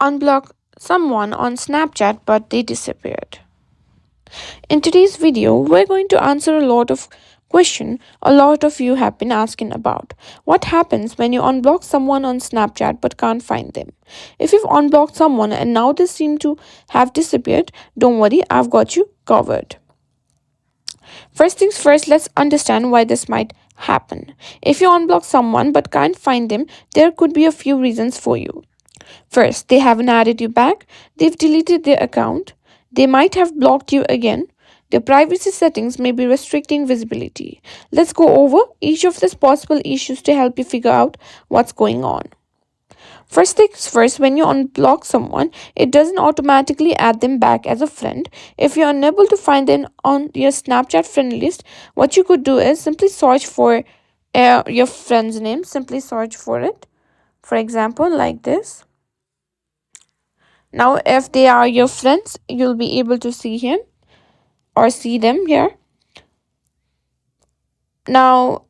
unblock someone on Snapchat but they disappeared. In today's video, we're going to answer a lot of question a lot of you have been asking about. What happens when you unblock someone on Snapchat but can't find them? If you've unblocked someone and now they seem to have disappeared, don't worry, I've got you covered. First things first, let's understand why this might happen. If you unblock someone but can't find them, there could be a few reasons for you. First, they haven't added you back, they've deleted their account, they might have blocked you again. Their privacy settings may be restricting visibility. Let's go over each of these possible issues to help you figure out what's going on. First things first, when you unblock someone, it doesn't automatically add them back as a friend. If you're unable to find them on your Snapchat friend list, what you could do is simply search for your friend's name. Simply search for it. For example, like this. Now, if they are your friends, you'll be able to see him or see them here. Now,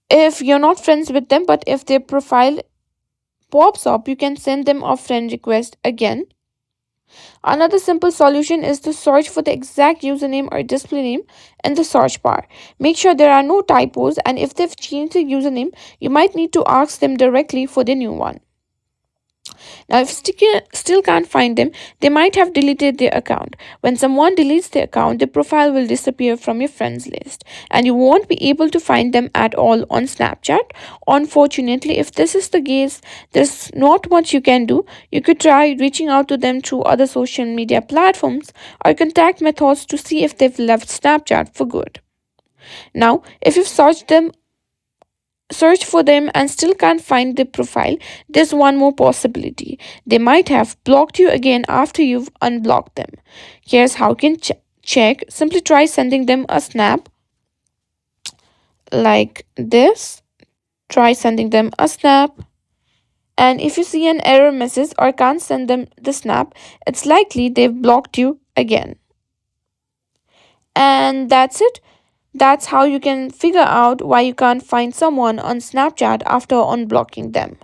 if you're not friends with them, but if their profile pops up, you can send them a friend request again. Another simple solution is to search for the exact username or display name in the search bar. Make sure there are no typos, and if they've changed the username, you might need to ask them directly for the new one. Now, if still can't find them, they might have deleted their account. When someone deletes their account, the profile will disappear from your friends list and you won't be able to find them at all on Snapchat. Unfortunately, if this is the case, there's not much you can do. You could try reaching out to them through other social media platforms or contact methods to see if they've left Snapchat for good. Now, if you've search for them and still can't find the profile, there's one more possibility. They might have blocked you again after you've unblocked them. Here's how you can check. Simply try sending them a snap like this. Try sending them a snap. And if you see an error message or can't send them the snap, it's likely they've blocked you again. And that's it. That's how you can figure out why you can't find someone on Snapchat after unblocking them.